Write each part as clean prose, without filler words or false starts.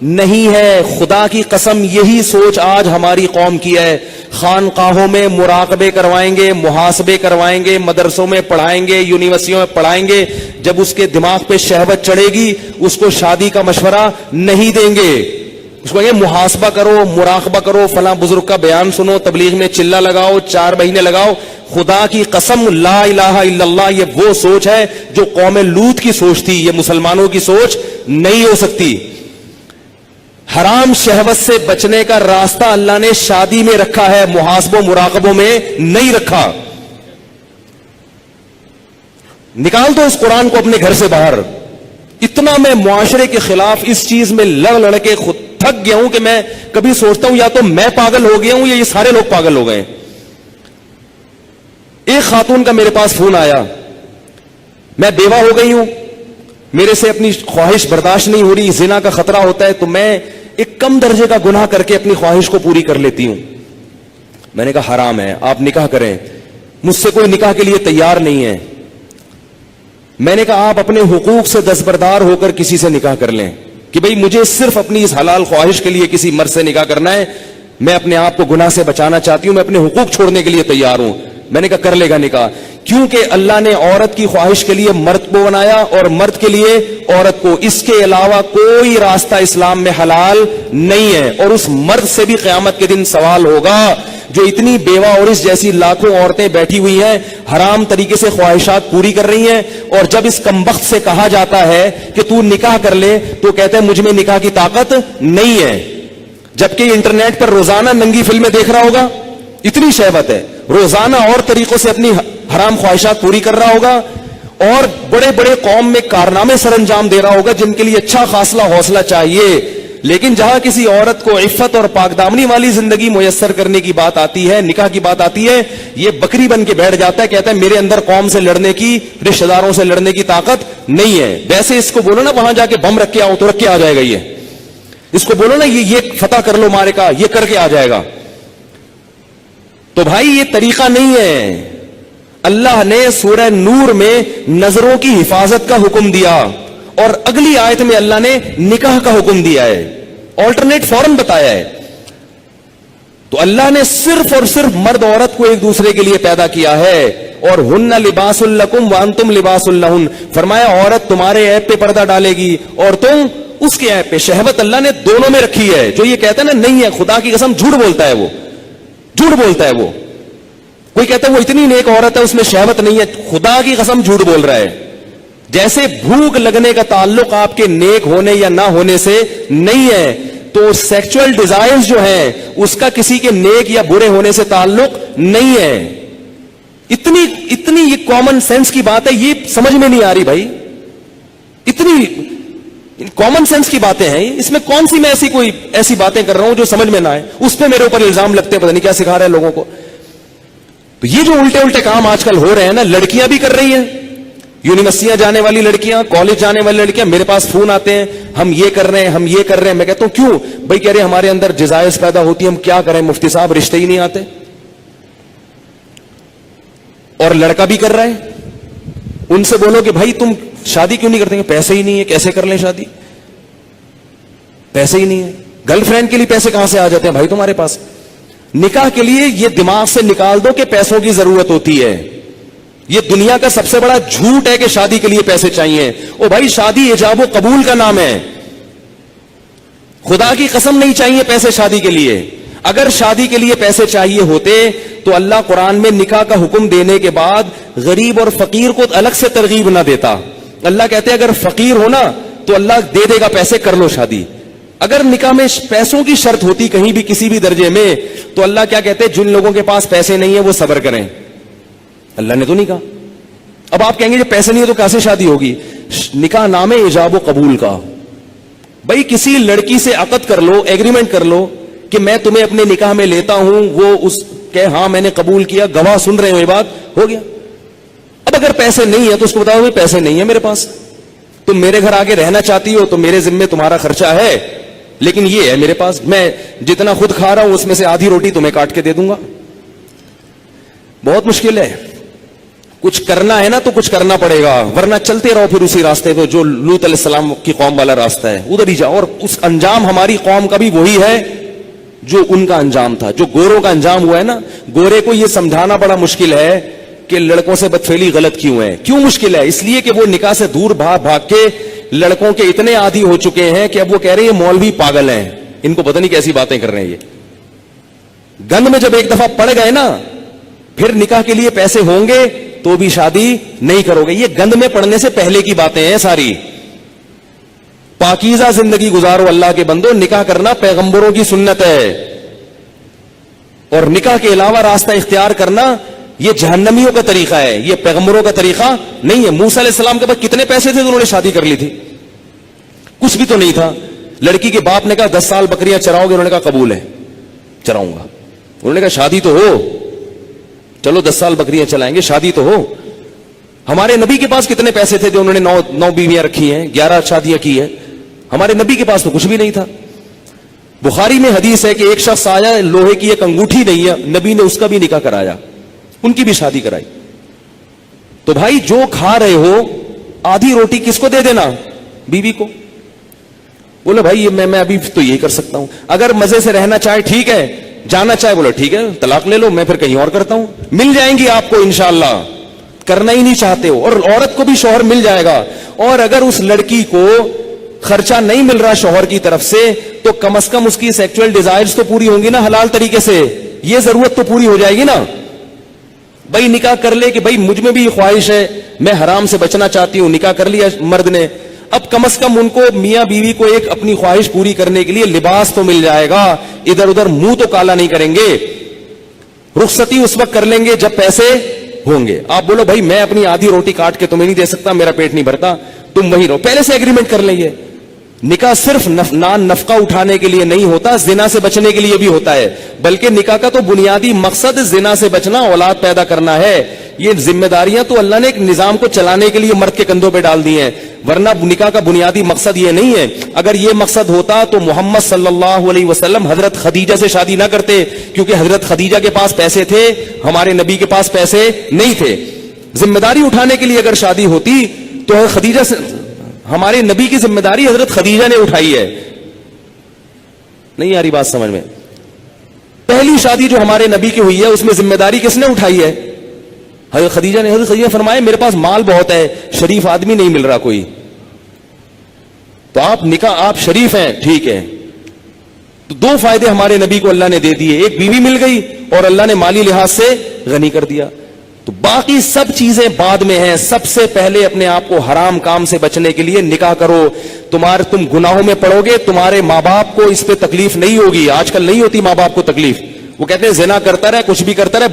نہیں ہے. خدا کی قسم یہی سوچ آج ہماری قوم کی ہے. خانقاہوں میں مراقبے کروائیں گے, محاسبے کروائیں گے, مدرسوں میں پڑھائیں گے, یونیورسٹیوں میں پڑھائیں گے. جب اس کے دماغ پہ شہوت چڑھے گی اس کو شادی کا مشورہ نہیں دیں گے. اس کو کہیں گے محاسبہ کرو, مراقبہ کرو, فلاں بزرگ کا بیان سنو, تبلیغ میں چلہ لگاؤ, 4 مہینے لگاؤ. خدا کی قسم لا الہ الا اللہ یہ وہ سوچ ہے جو قوم لوط کی سوچ تھی. یہ مسلمانوں کی سوچ نہیں ہو سکتی. حرام شہوت سے بچنے کا راستہ اللہ نے شادی میں رکھا ہے, محاسبوں مراقبوں میں نہیں رکھا. نکال دو اس قرآن کو اپنے گھر سے باہر. اتنا میں معاشرے کے خلاف اس چیز میں لڑ کے خود تھک گیا ہوں کہ میں کبھی سوچتا ہوں یا تو میں پاگل ہو گیا ہوں یا یہ سارے لوگ پاگل ہو گئے. ایک خاتون کا میرے پاس فون آیا, میں بیوہ ہو گئی ہوں, میرے سے اپنی خواہش برداشت نہیں ہو رہی, زنا کا خطرہ ہوتا ہے, تو میں ایک کم درجے کا گناہ کر کے اپنی خواہش کو پوری کر لیتی ہوں. میں نے کہا حرام ہے, آپ نکاح کریں. مجھ سے کوئی نکاح کے لیے تیار نہیں ہے. میں نے کہا آپ اپنے حقوق سے دستبردار ہو کر کسی سے نکاح کر لیں کہ بھئی مجھے صرف اپنی اس حلال خواہش کے لیے کسی مرد سے نکاح کرنا ہے, میں اپنے آپ کو گناہ سے بچانا چاہتی ہوں, میں اپنے حقوق چھوڑنے کے لیے تیار ہوں. میں نے کہا کر لے گا نکاح, کیونکہ اللہ نے عورت کی خواہش کے لیے مرد کو بنایا اور مرد کے لیے عورت کو. اس کے علاوہ کوئی راستہ اسلام میں حلال نہیں ہے. اور اس مرد سے بھی قیامت کے دن سوال ہوگا جو اتنی بیوہ اور اس جیسی لاکھوں عورتیں بیٹھی ہوئی ہیں, حرام طریقے سے خواہشات پوری کر رہی ہیں, اور جب اس کمبخت سے کہا جاتا ہے کہ تو نکاح کر لے تو کہتے ہیں مجھ میں نکاح کی طاقت نہیں ہے. جبکہ انٹرنیٹ پر روزانہ ننگی فلمیں دیکھ رہا ہوگا, اتنی شہوت ہے, روزانہ اور طریقوں سے اپنی حرام خواہشات پوری کر رہا ہوگا, اور بڑے بڑے قوم میں کارنامے سر انجام دے رہا ہوگا جن کے لیے اچھا خاصلہ حوصلہ چاہیے. لیکن جہاں کسی عورت کو عفت اور پاکدامنی والی زندگی میسر کرنے کی بات آتی ہے, نکاح کی بات آتی ہے, یہ بکری بن کے بیٹھ جاتا ہے, کہتا ہے میرے اندر قوم سے لڑنے کی, رشتہ داروں سے لڑنے کی طاقت نہیں ہے. ویسے اس کو بولو نا وہاں جا کے بم رکھ کے آؤ تو رکھ کے آ جائے گا. اس کو بولو نا یہ فتح کر لو مارے کا, یہ کر کے آ جائے گا. تو بھائی یہ طریقہ نہیں ہے. اللہ نے سورہ نور میں نظروں کی حفاظت کا حکم دیا, اور اگلی آیت میں اللہ نے نکاح کا حکم دیا ہے, آلٹرنیٹ فوراً بتایا ہے. تو اللہ نے صرف اور صرف مرد عورت کو ایک دوسرے کے لیے پیدا کیا ہے, اور ہن لباس لکم وانتم لباس لہن. فرمایا عورت تمہارے عیب پہ پردہ ڈالے گی اور تم اس کے عیب پہ. شہوت اللہ نے دونوں میں رکھی ہے. جو یہ کہتا ہے نا نہیں ہے, خدا کی قسم جھوٹ بولتا ہے, وہ جھوٹ بولتا ہے. وہ کوئی کہتا ہے وہ اتنی نیک عورت ہے اس میں شہوت نہیں ہے, خدا کی قسم جھوٹ بول رہا ہے. جیسے بھوک لگنے کا تعلق آپ کے نیک ہونے یا نہ ہونے سے نہیں ہے, تو سیکچول ڈیزائرز جو ہیں اس کا کسی کے نیک یا برے ہونے سے تعلق نہیں ہے. اتنی یہ کامن سینس کی بات ہے, یہ سمجھ میں نہیں آ رہی بھائی. اتنی کامن سینس کی باتیں ہیں, اس میں کون سی میں ایسی باتیں کر رہا ہوں جو سمجھ میں نہ آئے, اس پہ میرے اوپر الزام لگتے ہیں, پتہ نہیں کیا سکھا رہے ہیں لوگوں کو. تو یہ جو الٹے کام آج کل ہو رہے ہیں نا, لڑکیاں بھی کر رہی ہیں, یونیورسٹیاں جانے والی لڑکیاں, کالج جانے والی لڑکیاں, میرے پاس فون آتے ہیں ہم یہ کر رہے ہیں, ہم یہ کر رہے ہیں. میں کہتا ہوں کیوں بھائی؟ کہہ رہے ہمارے اندر جزائز پیدا ہوتی ہے, ہم کیا کریں مفتی صاحب, رشتے ہی نہیں آتے. اور لڑکا بھی کر رہا ہے, ان سے بولو کہ بھائی تم شادی کیوں نہیں کرتے؟ پیسے ہی نہیں ہے, کیسے کر لیں شادی, پیسے ہی نہیں ہے. گرل فرینڈ کے لیے پیسے کہاں سے آ جاتے ہیں بھائی تمہارے پاس؟ نکاح کے لیے یہ دماغ سے نکال دو کہ پیسوں کی ضرورت ہوتی ہے. یہ دنیا کا سب سے بڑا جھوٹ ہے کہ شادی کے لیے پیسے چاہیے. او بھائی شادی ایجاب و قبول کا نام ہے, خدا کی قسم نہیں چاہیے پیسے شادی کے لیے. اگر شادی کے لیے پیسے چاہیے ہوتے تو اللہ قرآن میں نکاح کا حکم دینے کے بعد غریب اور فقیر کو الگ سے ترغیب نہ دیتا. اللہ کہتے اگر فقیر ہونا تو اللہ دے دے گا پیسے, کر لو شادی. اگر نکاح میں پیسوں کی شرط ہوتی کہیں بھی کسی بھی درجے میں تو اللہ کیا کہتے جن لوگوں کے پاس پیسے نہیں ہیں وہ صبر کریں. اللہ نے تو نہیں کہا. اب آپ کہیں گے جب پیسے نہیں ہے تو کیسے شادی ہوگی؟ نکاح نام ہے ایجاب و قبول کا. بھائی کسی لڑکی سے عقد کر لو, ایگریمنٹ کر لو کہ میں تمہیں اپنے نکاح میں لیتا ہوں, وہ اس کہ ہاں میں نے قبول کیا, گواہ سن رہے ہو, یہ بات ہو گیا. اب اگر پیسے نہیں ہے تو اس کو بتاؤ پیسے نہیں ہے میرے پاس, تم میرے گھر آگے رہنا چاہتی ہو تو میرے ذمے تمہارا خرچہ ہے, لیکن یہ ہے میرے پاس, میں جتنا خود کھا رہا ہوں اس میں سے آدھی روٹی تمہیں کاٹ کے دے دوں گا. بہت مشکل ہے. کچھ کرنا ہے نا تو کچھ کرنا پڑے گا, ورنہ چلتے رہو پھر اسی راستے پہ جو لوط علیہ السلام کی قوم والا راستہ ہے, ادھر ہی جاؤ. اور اس انجام ہماری قوم کا بھی وہی ہے جو ان کا انجام تھا, جو گوروں کا انجام ہوا ہے نا. گورے کو یہ سمجھانا بڑا مشکل ہے کہ لڑکوں سے بدفعلی غلط کیوں ہے. کیوں مشکل ہے؟ اس لیے کہ وہ نکاح سے دور بھاگ بھاگ کے لڑکوں کے اتنے عادی ہو چکے ہیں کہ اب وہ کہہ رہے ہیں یہ مولوی پاگل ہیں, ان کو پتہ نہیں کیسی باتیں کر رہے ہیں. یہ گند میں جب ایک دفعہ پڑ گئے نا, پھر نکاح کے لیے پیسے ہوں گے تو بھی شادی نہیں کرو گے. یہ گند میں پڑنے سے پہلے کی باتیں ہیں ساری. پاکیزہ زندگی گزارو اللہ کے بندو, نکاح کرنا پیغمبروں کی سنت ہے, اور نکاح کے علاوہ راستہ اختیار کرنا یہ جہنمیوں کا طریقہ ہے, یہ پیغمبروں کا طریقہ نہیں ہے. موسیٰ علیہ السلام کے پاس کتنے پیسے تھے تو انہوں نے شادی کر لی تھی؟ کچھ بھی تو نہیں تھا. لڑکی کے باپ نے کہا 10 سال بکریاں چراؤ گے؟ انہوں نے کہا قبول ہے, چراؤں گا. انہوں نے کہا شادی تو ہو, چلو 10 سال بکریاں چلائیں گے, شادی تو ہو. ہمارے نبی کے پاس کتنے پیسے تھے جو انہوں نے 9 بیویاں رکھی ہیں, 11 شادیاں کی ہیں. ہمارے نبی کے پاس تو کچھ بھی نہیں تھا. بخاری میں حدیث ہے کہ ایک شخص آیا, لوہے کی ایک انگوٹھی نہیں ہے, نبی نے اس کا بھی نکاح کرایا, ان کی بھی شادی کرائی. تو بھائی جو کھا رہے ہو آدھی روٹی کس کو دے دینا؟ بیوی کو. بولے بھائی میں ابھی تو یہی کر سکتا ہوں, اگر مزے سے رہنا چاہے ٹھیک ہے, جانا چاہے بولو ٹھیک ہے طلاق لے لو, میں پھر کہیں اور کرتا ہوں. مل جائیں گی آپ کو انشاءاللہ, کرنا ہی نہیں چاہتے ہو. اور عورت کو بھی شوہر مل جائے گا. اور اگر اس لڑکی کو خرچہ نہیں مل رہا شوہر کی طرف سے تو کم از کم اس کی سیکچوئل ڈیزائرز تو پوری ہوں گی نا حلال طریقے سے, یہ ضرورت تو پوری ہو جائے گی نا. بھائی نکاح کر لے کہ بھائی مجھ میں بھی یہ خواہش ہے, میں حرام سے بچنا چاہتی ہوں, نکاح کر لیا مرد نے, اب کم از کم ان کو میاں بیوی کو ایک اپنی خواہش پوری کرنے کے لیے لباس تو مل جائے گا, ادھر ادھر منہ تو کالا نہیں کریں گے. رخصتی اس وقت کر لیں گے جب پیسے ہوں گے. آپ بولو بھائی میں اپنی آدھی روٹی کاٹ کے تمہیں نہیں دے سکتا, میرا پیٹ نہیں بھرتا, تم وہی رہو, پہلے سے ایگریمنٹ کر لیں گے. نکاح صرف نان نفقہ اٹھانے کے لیے نہیں ہوتا, زنا سے بچنے کے لیے بھی ہوتا ہے. بلکہ نکاح کا تو بنیادی مقصد زنا سے بچنا, اولاد پیدا کرنا ہے. یہ ذمہ داریاں تو اللہ نے ایک نظام کو چلانے کے لیے مرد کے کندھوں پہ ڈال دی ہیں, ورنہ نکاح کا بنیادی مقصد یہ نہیں ہے. اگر یہ مقصد ہوتا تو محمد صلی اللہ علیہ وسلم حضرت خدیجہ سے شادی نہ کرتے, کیونکہ حضرت خدیجہ کے پاس پیسے تھے, ہمارے نبی کے پاس پیسے نہیں تھے. ذمہ داری اٹھانے کے لیے اگر شادی ہوتی تو خدیجہ سے, ہمارے نبی کی ذمہ داری حضرت خدیجہ نے اٹھائی ہے. نہیں آ رہی بات سمجھ میں؟ پہلی شادی جو ہمارے نبی کی ہوئی ہے اس میں ذمہ داری کس نے اٹھائی ہے؟ حضرت خدیجہ نے. حضرت خدیجہ فرمائے میرے پاس مال بہت ہے, شریف آدمی نہیں مل رہا کوئی, تو آپ نکاح, آپ شریف ہیں ٹھیک ہے. تو 2 فائدے ہمارے نبی کو اللہ نے دے دیے, ایک بیوی مل گئی اور اللہ نے مالی لحاظ سے غنی کر دیا. تو باقی سب چیزیں بعد میں ہیں. سب سے پہلے اپنے آپ کو حرام کام سے بچنے کے لیے نکاح کرو. تم گناہوں میں پڑو گے, تمہارے ماں باپ کو اس پہ تکلیف نہیں ہوگی. آج کل نہیں ہوتی ماں باپ کو تکلیف, وہ کہتے ہیں زنا کرتا رہے, کچھ بھی کرتا رہے,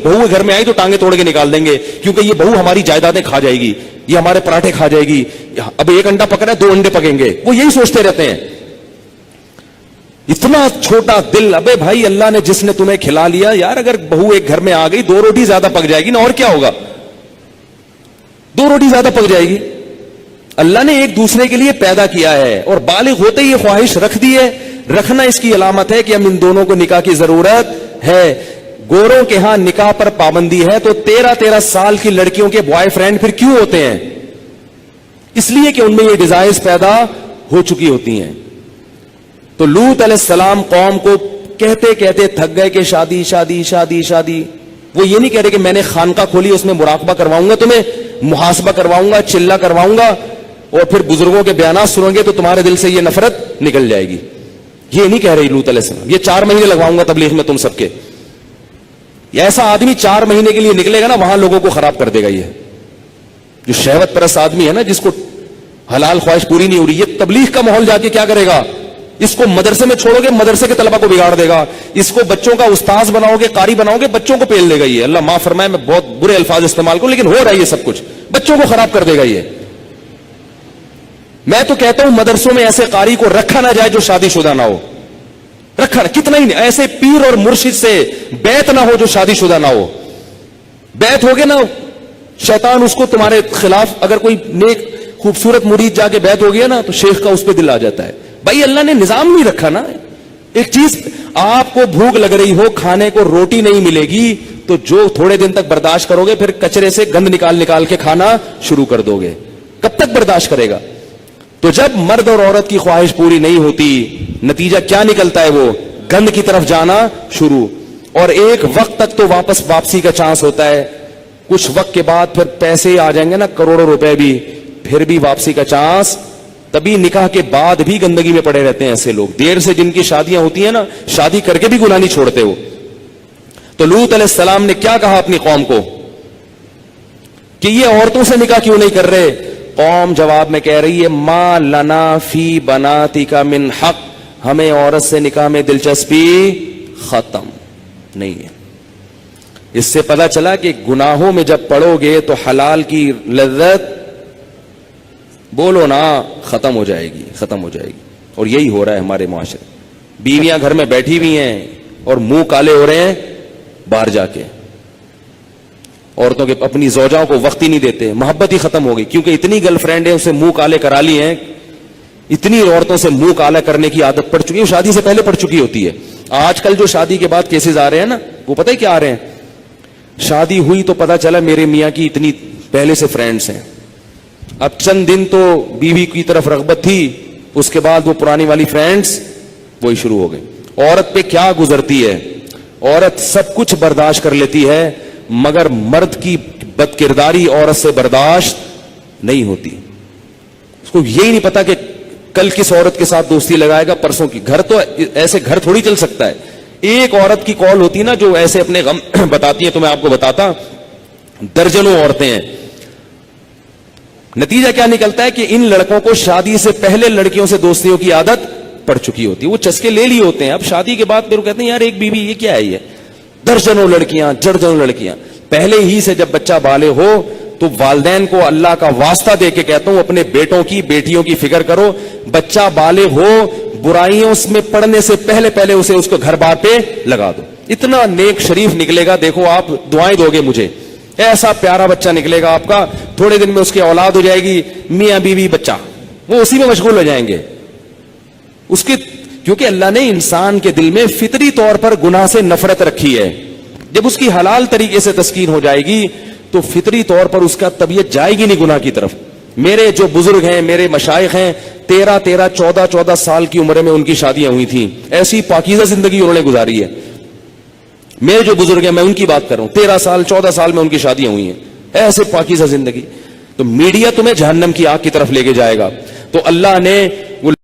بہو گھر میں آئی تو ٹانگیں توڑ کے نکال دیں گے, کیونکہ یہ بہو ہماری جائیدادیں کھا جائے گی, یہ ہمارے پراٹھے کھا جائے گی, اب 1 انڈا پکڑا ہے 2 انڈے پکیں گے. وہ یہی سوچتے رہتے ہیں. اتنا چھوٹا دل. ابے بھائی اللہ نے جس نے تمہیں کھلا لیا یار, اگر بہو ایک گھر میں آ گئی 2 روٹی زیادہ پک جائے گی نا, اور کیا ہوگا, 2 روٹی زیادہ پک جائے گی. اللہ نے ایک دوسرے کے لیے پیدا کیا ہے, اور بالغ ہوتے ہی یہ خواہش رکھ دی ہے. رکھنا اس کی علامت ہے کہ ہم ان دونوں کو نکاح کی ضرورت ہے. گوروں کے ہاں نکاح پر پابندی ہے, تو 13 سال کی لڑکیوں کے بوائے فرینڈ پھر کیوں ہوتے ہیں؟ اس لیے کہ ان میں یہ ڈیزائرز پیدا ہو چکی ہوتی ہیں. تو لوط علیہ السلام قوم کو کہتے کہتے تھک گئے کہ شادی شادی شادی شادی. وہ یہ نہیں کہہ رہے کہ میں نے خانقاہ کھولی, اس میں مراقبہ کرواؤں گا, تمہیں محاسبہ کرواؤں گا, چلہ کرواؤں گا, اور پھر بزرگوں کے بیانات سنو گے تو تمہارے دل سے یہ نفرت نکل جائے گی. یہ نہیں کہہ رہی لوط علیہ السلام. یہ 4 مہینے لگواؤں گا تبلیغ میں تم سب کے. ایسا آدمی 4 مہینے کے لیے نکلے گا نا, وہاں لوگوں کو خراب کر دے گا. یہ جو شہوت پرست آدمی ہے نا, جس کو حلال خواہش پوری نہیں ہو رہی, یہ تبلیغ کا ماحول جا کے کیا کرے گا؟ اس کو مدرسے میں چھوڑو گے, مدرسے کے طلبہ کو بگاڑ دے گا. اس کو بچوں کا استاذ بناؤ گے, قاری بناؤ گے, بچوں کو پیل دے گا. یہ اللہ معاف فرمائے, میں بہت برے الفاظ استعمال کروں, لیکن ہو رہا ہے یہ سب کچھ, بچوں کو خراب کر دے گا. یہ میں تو کہتا ہوں مدرسوں میں ایسے قاری کو رکھا نہ جائے جو شادی شدہ نہ ہو. رکھا کتنا ہی ایسے پیر اور مرشد سے بیعت نہ ہو جو شادی شدہ نہ ہو. بیعت ہوگے نا, شیطان اس کو تمہارے خلاف, اگر کوئی نیک خوبصورت مرید جا کے بیعت ہو گیا نا تو شیخ کا اس پہ دل آ جاتا ہے. بھائی اللہ نے نظام نہیں رکھا نا. ایک چیز, آپ کو بھوک لگ رہی ہو, کھانے کو روٹی نہیں ملے گی, تو جو تھوڑے دن تک برداشت کرو گے پھر کچرے سے گند نکال نکال کے کھانا شروع کر دو گے. کب تک برداشت کرے گا؟ تو جب مرد اور عورت کی خواہش پوری نہیں ہوتی, نتیجہ کیا نکلتا ہے؟ وہ گند کی طرف جانا شروع. اور ایک وقت تک تو واپسی کا چانس ہوتا ہے, کچھ وقت کے بعد پھر پیسے آ جائیں گے نا, کروڑوں روپے بھی, پھر بھی واپسی کا چانس. تبھی نکاح کے بعد بھی گندگی میں پڑے رہتے ہیں ایسے لوگ. دیر سے جن کی شادیاں ہوتی ہیں نا, شادی کر کے بھی گناہ نہیں چھوڑتے ہو. تو لوط علیہ السلام نے کیا کہا اپنی قوم کو کہ یہ عورتوں سے نکاح کیوں نہیں کر رہے؟ قوم جواب میں کہہ رہی ہے ما لنا فی بناتک من حق, ہمیں عورت سے نکاح میں دلچسپی ختم نہیں ہے. اس سے پتہ چلا کہ گناہوں میں جب پڑو گے تو حلال کی لذت بولو نا ختم ہو جائے گی, ختم ہو جائے گی. اور یہی ہو رہا ہے ہمارے معاشرے. بیویاں گھر میں بیٹھی ہوئی ہیں اور منہ کالے ہو رہے ہیں باہر جا کے. عورتوں کے اپنی زوجاؤں کو وقت ہی نہیں دیتے, محبت ہی ختم ہو گئی, کیونکہ اتنی گرل فرینڈ ہیں اسے منہ کالے کرا لی ہیں, اتنی عورتوں سے منہ کالا کرنے کی عادت پڑ چکی ہے, شادی سے پہلے پڑ چکی ہوتی ہے. آج کل جو شادی کے بعد کیسز آ رہے ہیں نا, وہ پتہ ہے کیا آ رہے ہیں؟ شادی ہوئی تو پتہ چلا میرے میاں کی اتنی پہلے سے فرینڈز ہیں, اب چند دن تو بیوی کی طرف رغبت تھی, اس کے بعد وہ پرانی والی فرینڈز وہی شروع ہو گئی. عورت پہ کیا گزرتی ہے؟ عورت سب کچھ برداشت کر لیتی ہے, مگر مرد کی بد کرداری عورت سے برداشت نہیں ہوتی. اس کو یہی نہیں پتا کہ کل کس عورت کے ساتھ دوستی لگائے گا, پرسوں کی. گھر تو ایسے گھر تھوڑی چل سکتا ہے. ایک عورت کی کال ہوتی نا جو ایسے اپنے غم بتاتی ہے, تو میں آپ کو بتاتا درجنوں عورتیں ہیں. نتیجہ کیا نکلتا ہے کہ ان لڑکوں کو شادی سے پہلے لڑکیوں سے دوستیوں کی عادت پڑ چکی ہوتی ہے, وہ چسکے لے لیے ہوتے ہیں. اب شادی کے بعد پھر وہ کہتے ہیں یار ایک بیوی یہ کیا ہے, یہ درجنوں لڑکیاں, درجنوں لڑکیاں. پہلے ہی سے جب بچہ بالغ ہو تو والدین کو اللہ کا واسطہ دے کے کہتا ہوں اپنے بیٹوں کی بیٹیوں کی فکر کرو. بچہ بالغ ہو, برائیوں میں پڑنے سے پہلے پہلے اسے اس کو گھر بار پہ لگا دو. اتنا نیک شریف نکلے گا, دیکھو آپ دعائیں دو گے مجھے, ایسا پیارا بچہ نکلے گا آپ کا, تھوڑے دن میں اس کی اولاد ہو جائے گی, میاں بیوی بچہ, وہ اسی میں مشغول ہو جائیں گے. اس کی کیونکہ اللہ نے انسان کے دل میں فطری طور پر گناہ سے نفرت رکھی ہے. جب اس کی حلال طریقے سے تسکین ہو جائے گی تو فطری طور پر اس کا طبیعت جائے گی نہیں گناہ کی طرف. میرے جو بزرگ ہیں, میرے مشائخ ہیں, 13 14 سال کی عمر میں ان کی شادیاں ہوئی تھیں. ایسی پاکیزہ زندگی انہوں نے گزاری ہے. میرے جو بزرگ ہیں میں ان کی بات کر رہا ہوں, 13 سال 14 سال میں ان کی شادیاں ہوئی ہیں, ایسے پاکیزہ زندگی. تو میڈیا تمہیں جہنم کی آگ کی طرف لے کے جائے گا. تو اللہ نے